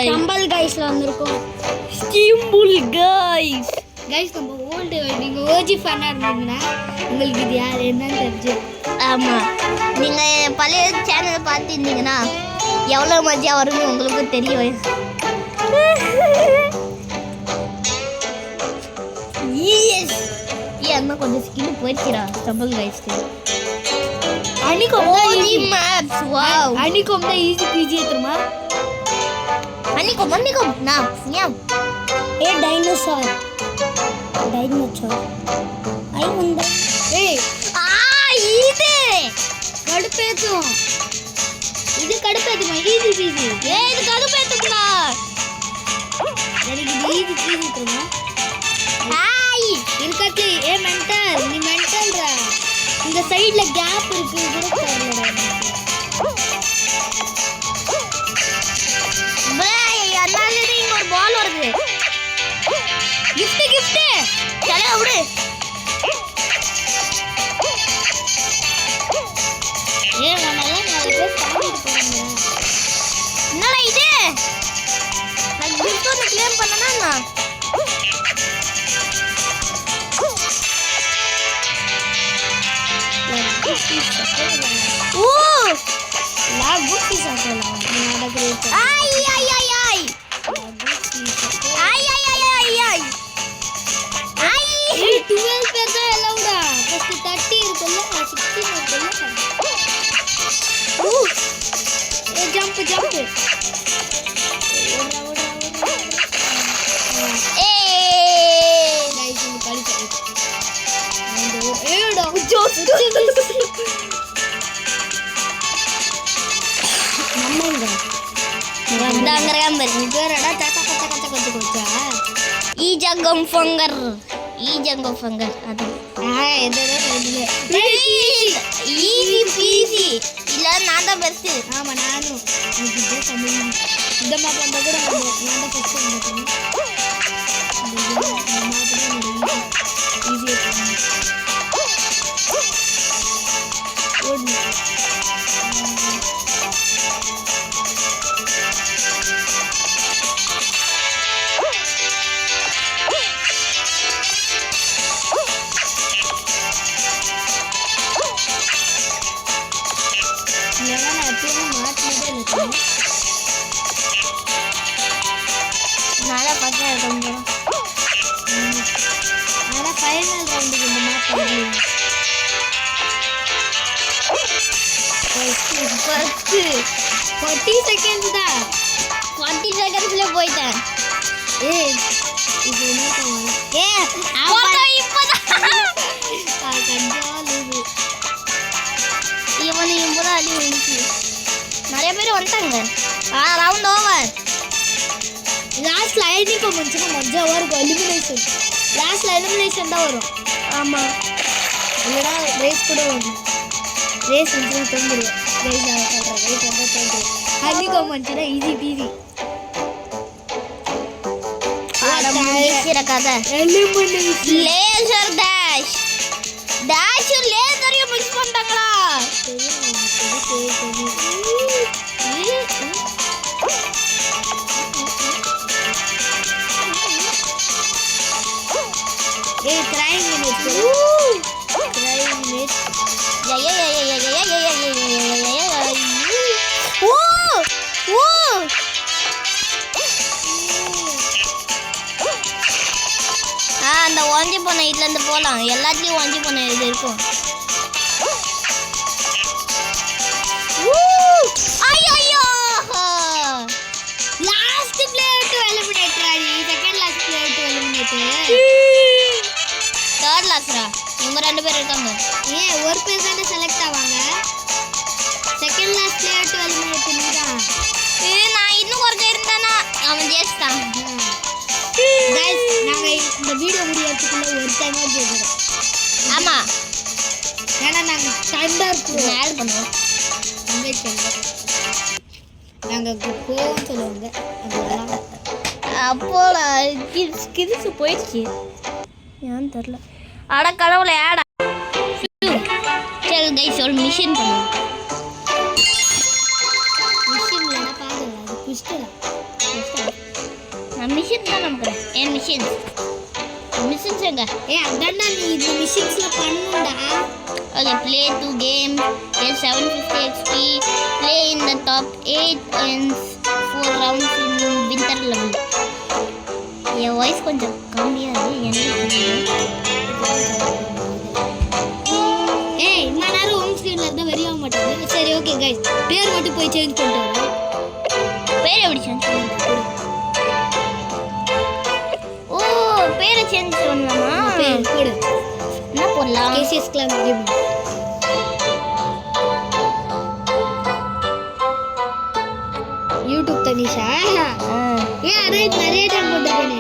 Stumble கைஸ்ல வந்திருக்கோம். Stumble guys நம்ம old நீங்கள் ஓஜி ஃபேனாக இருந்தீங்கன்னா உங்களுக்கு இது யார் என்னன்னு தெரிஞ்சு. ஆமாம், நீங்கள் பழைய சேனலை பார்த்துருந்தீங்கன்னா எவ்வளோ மஜா வரும்னு உங்களுக்கு தெரியும். அண்ணா கொஞ்சம் ஸ்கின் போயிடுச்சுடா ஸ்டம்பிள் கைஸ்க்கு. அனிகோம் தான் ஈஸி பிஜி ஏற்றுமா. அனிகோம் நான் ஏன் டைனோசார் ஐ உண்டா இது கடுப்பேத்தும். இது கடுப்பேத்துமா ஈஸி பிஜி. இது கடுப்பேத்துங்களா? எனக்கு இது ஈஸி பிஜி ஏற்றுமா. இருக்காச்சு மென்டல் நீ மென்டல்ரா. இந்த சைடுல கேப் இருக்கு கூட தெரியலடா. ஒரு பால் வருது. கிஃப்ட் சலே விடு. என்னடா இது? நான் கிஃப்ட் ஒன்று கிளைம் பண்ணனா? Ijangofanggar அது ஈஸி இல்ல நான் தான் பெஸ்ட். ஆமா நானும் இந்த மாதிரி வந்தா கூட நான் தான் ஃபர்ஸ்ட் வந்தேன். நல்லா பார்த்தா கொஞ்சம் ஆனால் ஃபைனல் ரவுண்டுக்கு இந்த மேட்ச் 40 செகண்ட்ஸ் தான். 40 செகண்ட்ஸ்ல போயிட்டேன். இது என்ன இவனு இப்போதான் அடி விழுந்துச்சு. நிறைய பேர் வந்துட்டாங்க. Round over. லாஸ்ட்ல ஐடிக்கு முடிச்சுன்னா மஜாவாக இருக்கும். எலிமினேஷன் லாஸ்ட்ல எலிமினேஷன் தான் வரும். ஆமாம், இல்லைனா ரேஸ் கூட வரும். ரேஸ் வந்துச்சுன்னா தோன்றுடும். ரேஸ் ஆகிடுறேன் ரேஸ் வந்தால் தோன்றுடும். ஐடிக்கு முடிச்சுன்னா ஈஸி பீஸி. கதை லேசர் டேஷ் லேசரையும் மிக்ஸ் பண்ணிட்டாங்களா? அந்த வாங்கி போன இதுல இருந்து போலாம். எல்லாத்துலயும் வாங்கி போன இது இருக்கும். ஐயோ last player to eliminate Rani. Second last player to eliminate. Third லாஸ்ட்ரா. இவங்க ரெண்டு பேர் இருக்காங்க. ஒரு பேர் தான் செலக்ட் ஆவாங்க. Second last player to eliminate நீதான். நான் இன்னும் ஒருத்தர் இருந்தானா அவன் ஜெயிச்சிட்டான். गाइस நாங்க இந்த வீடியோ முடியறதுக்குள்ள ஒரு டைம் ஆகும். ஆமா, ஏன்னா நாங்க தண்டர் ஆட் பண்ணுவோம். நாங்க கோவம் சொல்லுவாங்க. அப்போ கிரிசு போயிடுச்சு. ஏன்னு தெரியல. அட கடவுளை ஆடா. சரி கைஸ் ஒரு மிஷின் பண்ணுவோம். மிஷின் இல்லைன்னா பாருங்க அது பிஸ்டலா நான் மிஷின் தான் நமக்கு ஏன் மிஷின்ஸ் எங்க அதான்டா நீ இந்த மிஷின்ஸ்ல பண்ணணும்டா. Okay play 2 games get 750 XP play in the top 8 and 4 rounds in winter level. N voice கொஞ்சம் கம்மியா இருக்கு ஏய் இம்மா நேரம் ஹோம் ஸ்க்ரீன்ல இருந்தா வெறிய ஆக மாட்டேங்குது. சரி ஓகே गाइस பேர் மட்டும் போய் சேஞ்ச் பண்ணிட்டு வரேன். பேர் எப்படி சேஞ்ச் பண்ணலாம்? ஓ பேரை சேஞ்ச் பண்ணலாமா? பேர் போடு. என்ன போடலாம்? KCS Club Game. YouTube Tanisha. Array நிறைய டைம் போட்டுட்டேனே.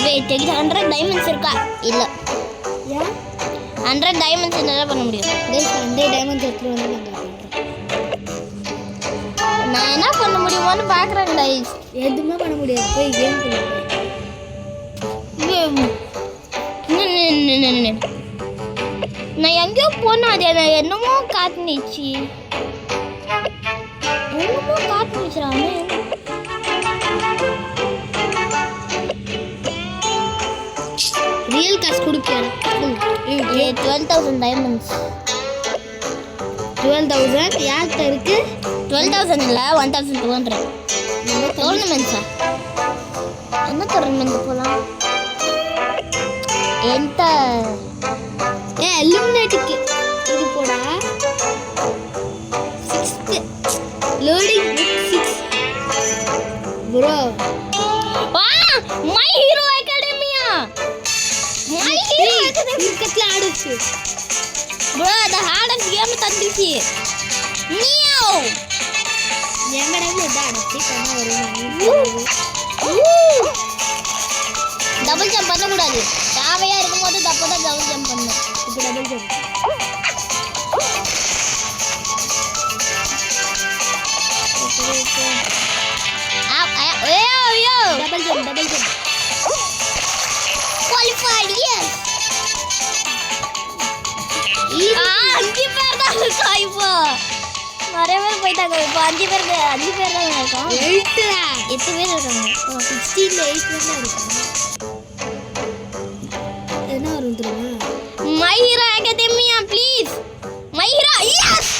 வெயிட் 100 டைமண்ட்ஸ் இருக்கா? இல்ல. ஏன் 100 டைமண்ட்ஸ் என்ன பண்ண முடியும்? गाइस 100 டைமண்ட்ஸ் எடுத்து வந்து நான் என்ன பண்ண முடியுமான்னு பாக்குறேன் गाइस. எதுவுமே பண்ண முடியாது. போய் கேம் play பண்ணு. நான் எங்கேயோ போனா அது என்னமோ காட்டுனுச்சு ரியல் காசு கொடுப்பியா? 12,000 டைமண்ட்ஸ். 12,000 யார்கிட்ட இருக்கு? 12,000 இல்ல 1,200. டோர்னமெண்ட்ஸா? என்ன டோர்னமெண்ட் போலாம்? எந்த எலிமினேட்டுக்கு இது போடா. 6th loading 6 bro. My Hero Academia? My Hero Academy கிரிக்கெட்ல ஆடுச்சு ப்ரோ. the hardest game தந்துச்சு. நியோ எங்கடா இது ஆடுச்சு கண்ணா வருது. டபுள் ஜம்ப் பண்ண கூடாது. தாவையா இருக்கும்போது தப்பதான் டபுள் ஜம்ப் பண்ணணும். இப்போ double jump. Double jump qualified. Yes 5 பேர் தான் இருக்கா இப்போ. நிறைய பேர் போயிட்டாங்க. இப்போ 5 பேர் தான் இருக்கோம். 8 பேர் இருக்காங்க. 16ல 8 பேர் தான் இருக்காங்க. என்ன வரும் தெரியுமா? My Hero Academia please. My Hero எஸ்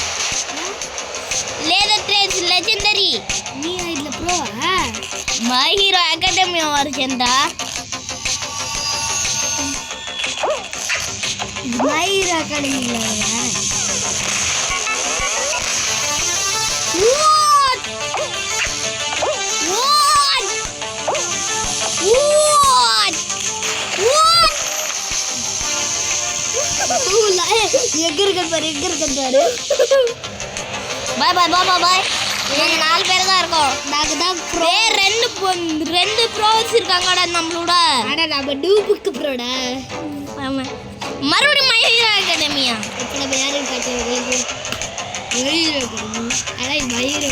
லேடர் ட்ரேஸ் லெஜெண்டரி. நீ இதுல ப்ரோவா? மை ஹீரோ அகாடமியா வருச்சேன்டா. மைரா அகாடமில What? எங்க இருக்கேன் பாரு. பாய் நாங்க 4 பேர் தான் இருக்கோம். நாங்க தான் ரெண்டு ப்ரோஸ் இருக்காங்கடா நம்மளோட. ஆனா நம்ம டூபுக்கு ப்ரோடா. ஆமா மறுபடியும் மை ஹீரோ அகாடமியா? இப்போ நம்ம யாரையும் காட்டுறது? மயிரோ அகாடமி. அதான் மயிரோ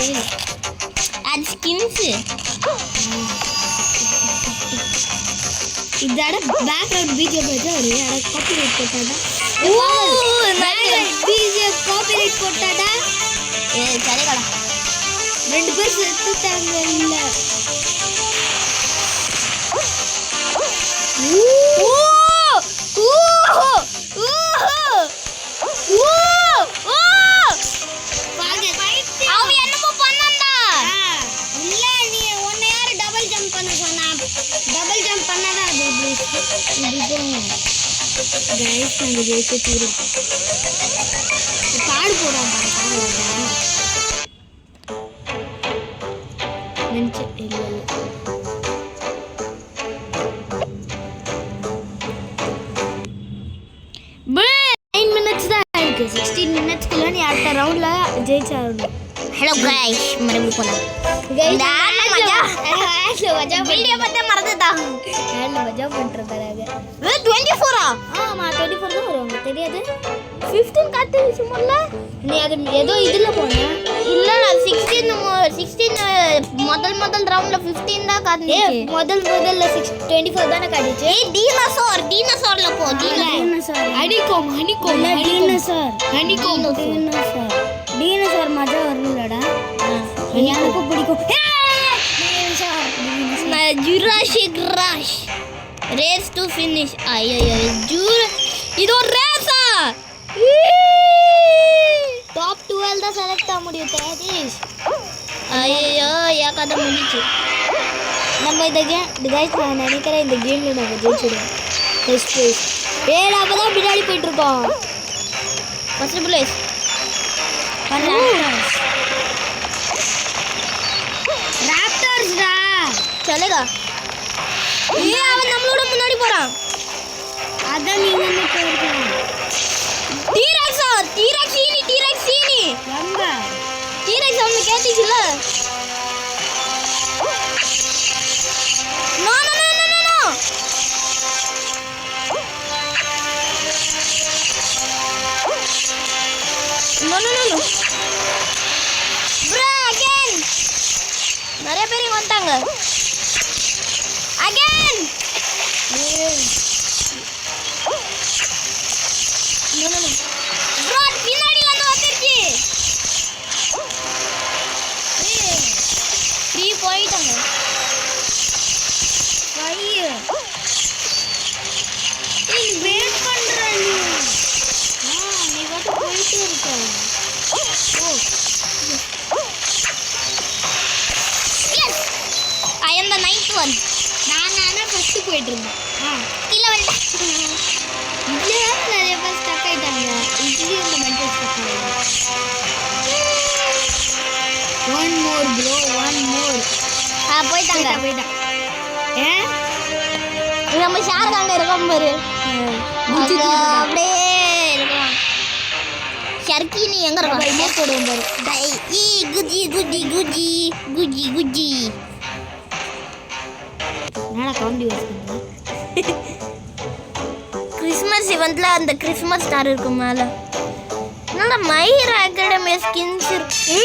அது ஸ்கின்ஸ். இதோட பேக்ரவுண்ட் பிஜிஎம் வச்சா ஒரு அட காப்பிரைட் போட்டாடா. பிஜிஎம் காப்பிரைட் போட்டாடா. சரிடா. 2 பேர் செத்துட்டாங்க. இல்ல அவன் என்னமோ பண்ணான்டா. இல்ல நீ உன்னை யாரு டபுள் ஜம்ப் பண்ண சொன்னா? டபுள் ஜம்ப் பண்ணாதான் அது இப்படி போகும். गाइस நாங்க ஜெயிச்சு தீரும். கார்டு போடாம பாருங்க. நினைச்சு இல்ல 9 மினிட்ஸ் தான் இருக்கு. 16 மினிட்ஸ்க்குள்ள நீ அடுத்த ரவுண்ட்ல ஜெயிச்சாகணும். ஹலோ गाइस மறுபடியும் போலாம். வீடியோ பார்த்தா மறந்துட்டா. மஜா பண்றதாங்க. 24 ஆமா 24 தான் வருவாங்க. தெரியாது 15 காட்டுச்சு முல்ல. நீ அது ஏதோ இதுல போன. இல்ல நான் முதல் ரவுண்ட்ல 15 தான் காட்டுச்சு. முதல்ல 24 தானே காட்டுச்சு. ஏய் டீனோசார்ல போ. டீனோசார் மஜா வரும்லடா. எனக்கு பிடிக்கும். Jurassic rush race to finish. ஐயோ இது ஒரு ரேஸா? டாப் 12 தான் செலக்ட் ஆக முடியும் தேஜேஷ். ஐயோ யா கதை முடிச்சு. நம்ம இந்த கைஸ் நான் நினைக்கிறேன் இந்த கேம்ல நம்ம ஜெயிச்சிடுவோம். First place. நாம தான் பின்னாடி போயிட்டு இருக்கோம். First place. ராப்டர்ஸ்டா. चलेगा. அவன் நம்மளோட முன்னாடி போறான். அதான் நீங்க என்ன போறீங்க? டீரெக்ஸ் சீனி எங்க? டீரெக்ஸ் அவனை கேட்டிச்சுல. நோ ப்ரோ அகைன் நிறைய பேர் இங்க வந்துட்டாங்க. அகைன் ப்ரோ பின்னாடி வந்து வந்துருச்சு. ஃப்ரீ போயிட்டாங்க. நீ வெயிட் பண்ற நீ. நீ வந்து போயிட்டே இருக்க. எஸ் ஐ அம் தி 9th ஒன். நானா ஃபர்ஸ்ட் போயிட்டு இருந்தேன். கீழ வந்து இதுல நிறைய பேர் ஸ்டக் ஆயிட்டாங்க. இதுலயே இந்த மென்டல் ஸ்டக் ஆயிட்டாங்க. ஒன் மோர் போயிட்டாங்க. ஏன் நம்ம ஷார்க் அங்க இருக்கோம் பாரு. அங்க அப்படியே இருக்கான். ஷர்க்கினி எங்க இருக்கான்? இங்கே போடுவோம் பாரு. குஜி என்னடா காமெடி வச்சுருங்க. கிறிஸ்மஸ் இவெண்ட்ல அந்த கிறிஸ்மஸ் ஸ்டார் இருக்கு மேல. என்னடா மைர் அகாடமி ஸ்கின்ஸ் இருக்கு.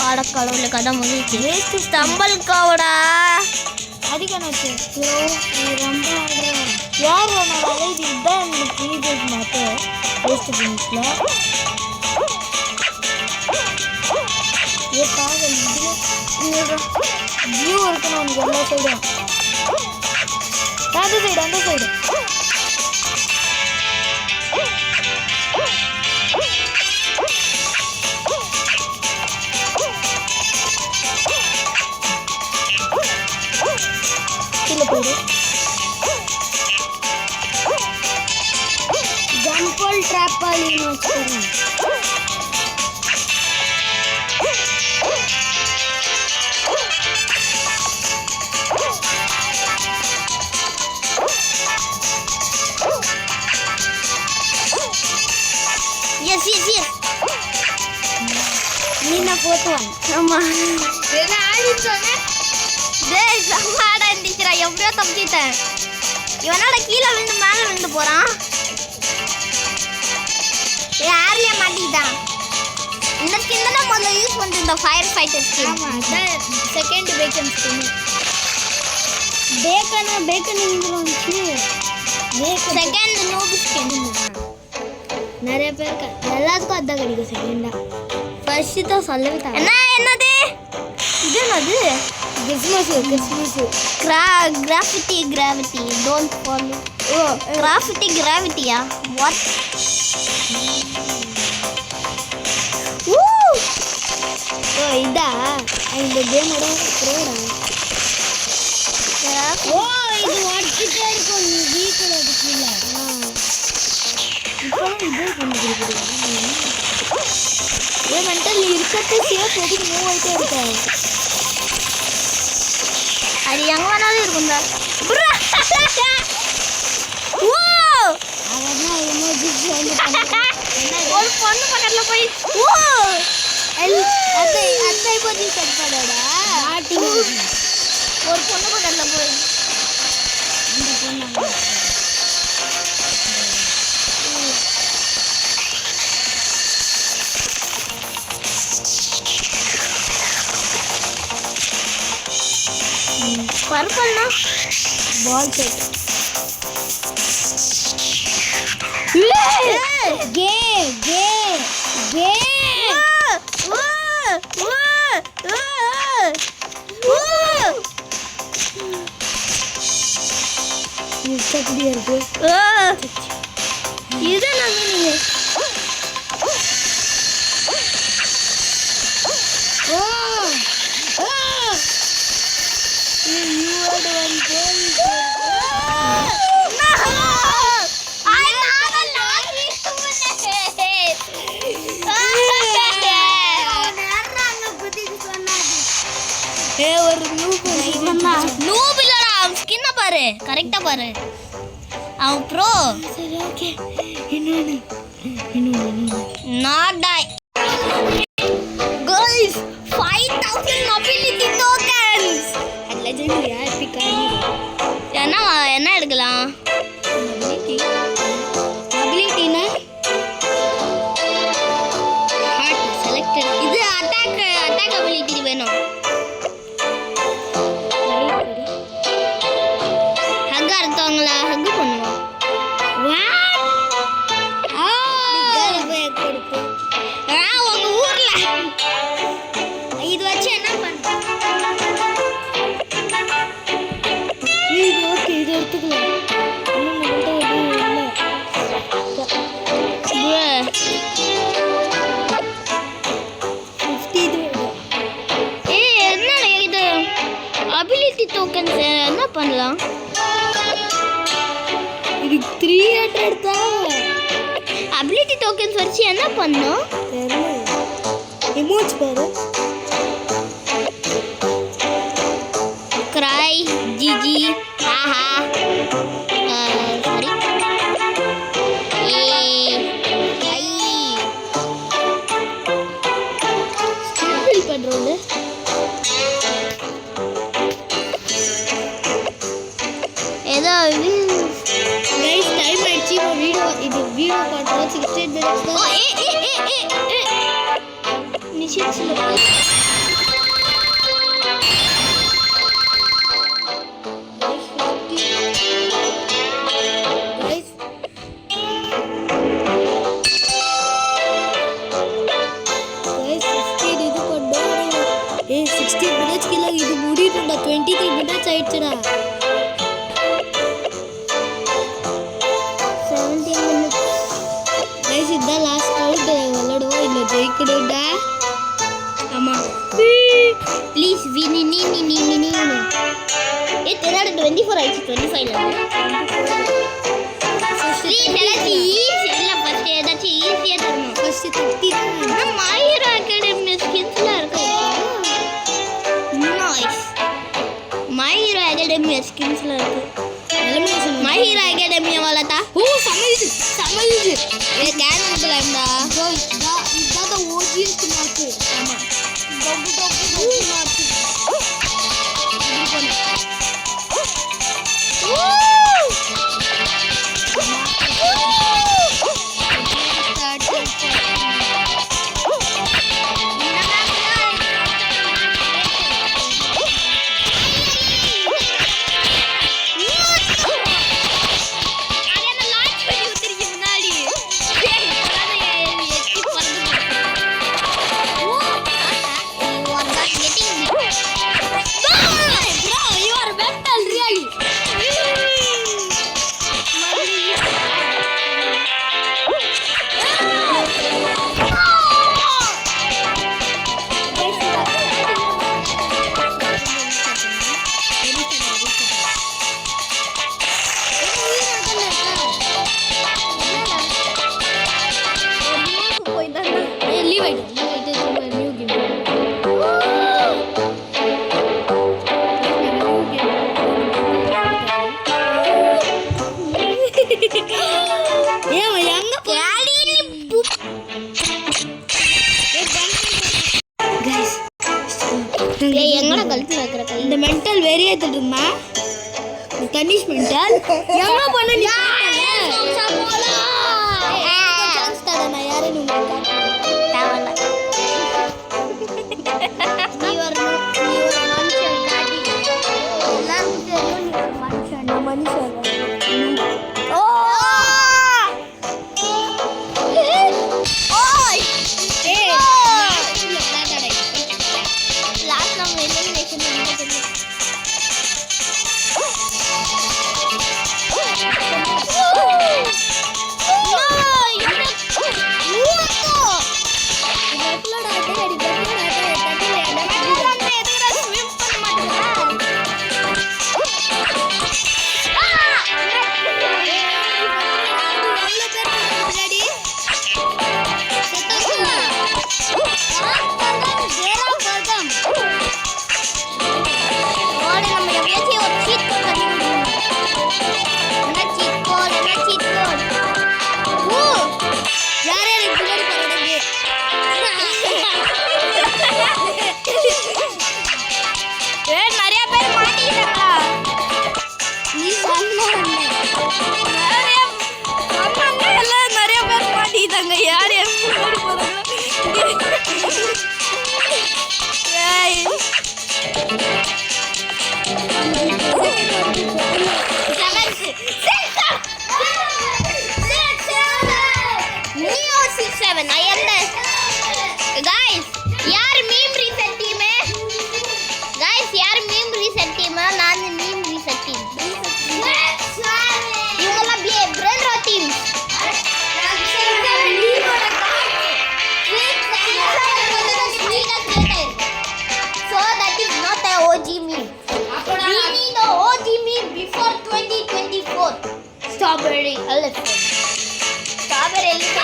ஆட கடவுள கதை முடிச்சு. Waste stumble Gowda. அதுக்கானச்சு ரொம்ப யார் வேணாலும் இது இதுதான் இந்த ப்ரீவியஸ் மேட்ச் வேஸ்ட் ஃபினிஷ்ல. பாவம் இதில் வியூ இருக்கணும் உனக்கு எல்லா சைடும். அந்த சைடு கீழே போயிடு. ஜம்பல் ட்ராப்பால் வச்சுக்கிறேன். எஸ் நீனா போட்டுவான். ஆமா என்ன ஆடிச்சோனே டேய் சமாடா இருந்துச்சுடா. எப்படியோ தப்பிச்சிட்டேன். இவனால கீழே விழுந்து மேலே விழுந்து போறான். யார்லயே மாட்டிக்கிட்டான். இந்த ஸ்கின் தான் முதல்ல யூஸ் பண்ணிட்டு இந்த ஃபயர் ஃபைட்டர் ஸ்கின். ஆமா அதான் செகண்ட் பேக்கன் ஸ்கின். பேக்கன் இங்க வந்துச்சு. Second noob skin. நிறைய பேருக்கு எல்லாத்துக்கும் அதான் கிடைக்கும் செகண்டா. ஃபர்ஸ்ட் தான் சொல்லவே தரேன். என்னது இது? என்னது? Christmas gravity don't follow. Oh கிராவிட்டியா? வாட்? இதா இந்த கேமோட ப்ரோடா. இது ஒட்டிட்டே இருக்கும். நீ வீட்டில் அதுக்குள்ள இப்போ இதே பண்ணிக்கிறீங்க. மென்டல் நீ இருக்கிறது சேஃப் எதுக்கு மூவ் ஆகிட்டே இருக்க. அது எங்க வேணாலும் இருக்கும்டா. அவன் எமோஜிஸ் ஒரு பொண்ணு பக்கத்துல போய் அத்தை பற்றி செட் பண்ணடா. ஒரு பொண்ணு பக்கத்துல போய் இந்த பொண்ணு பர்பிள்னா பால் செட் கேம் கேம் கேம் அப்படியே இருக்கு இதுதான் நீங்க பாரு கரெக்டா பாரு அவன் ப்ரோ சரி ஓகே இன்னொன்னு not die guys 5000 mobility tokens legendary epic என்ன எடுக்கலாம் ability-னா heart selected இது attack ability வேணும் ஹக் அர்த்தவங்கள ஹக் பண்ணுவோம் உங்க ஊர்ல இது வச்சு என்ன பண்ண ஓகே இது எடுத்துக்கலாம் என்ன இது அபிலிட்டி டோக்கன்ஸ் என்ன பண்ணலாம் இது 300 தான் அபிலிட்டி டோக்கன்ஸ் வச்சு என்ன பண்ணோம் எமோட்ஸ் பாரு cry ஜிஜி ஆஹா சாரி ஸ்டில் பண்றோம்ல ஏதோ இது गाइस டைம் ஆயிடுச்சு இது வீடியோ பார்த்து 16 minutes தான் மிஷின்ஸ்ல गाइस 16 இது பண்ணோம் 16 minutes கில இது முடியும்டா 23 minutes ஆயிடுச்சுடா 17 minutes गाइस இதான் லாஸ்ட் அவுட் விளையாடுவோம் இல்ல ஜெயிக்கணும்டா ஆமா ப்ளீஸ் வினி நீ என்னோட 24 ஆயிடுச்சு 25 ஏதாச்சும் ஈஸி இல்லை ஃபர்ஸ்ட் ஏதாச்சும் ஈஸியாக தரணும் ஃபர்ஸ்ட் 30 தான் மாயிரோ அகாடமி ஸ்கின்ஸ்லாம் இருக்கு நைஸ் மாயிரோ அகாடமி ஸ்கின்ஸ்லாம் இருக்கு மாயிரோ அகாடமி வளர்த்தா ஓ சமையுது ஏ கேன் அனுப்பலாம்டா இதான் தான் ஓஜியஸ்ட் மார்க் ஆமா டபுள் மார்க் எங்கட கழுத்துல வைக்கிற கை இந்த மென்டல் வெறியேத்திட்டு இருந்தா தனிஷ் மென்டல் எங்க பண்ண நீ சான்ஸ் தர நான் யாரேன்னு உங்களுக்கு தேவல நீ ஒரு மனுஷன் காட்டி எல்லாரும் Strawberry elephant. Strawberry elephant.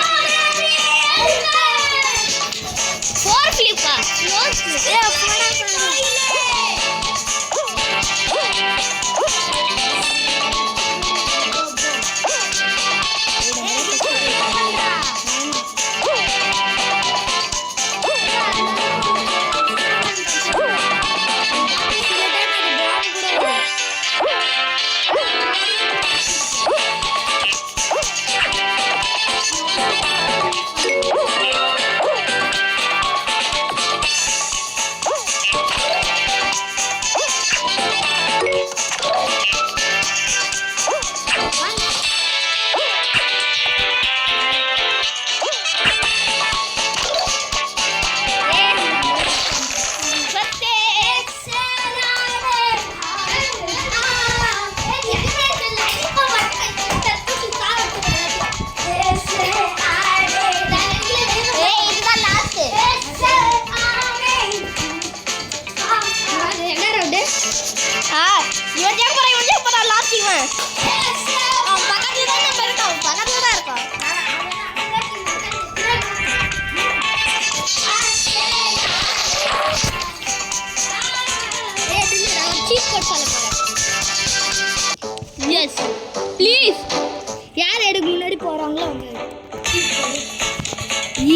4 flip. Yeah, Yes, please. யார் எடுக்கு முன்னாடி போறாங்களோ அவங்க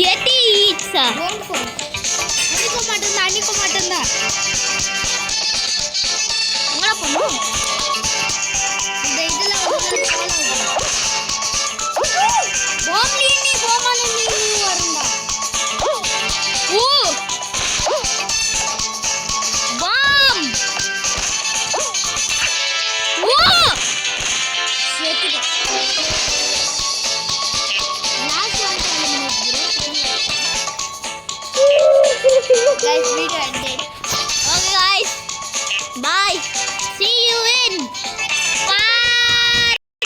Yeti eats. அன்னிக்க மாட்டேன்தான் என்ன பண்ணும்? இந்த இதுல போமாலினி வருந்தா ஓ பாம் ஓ guys, video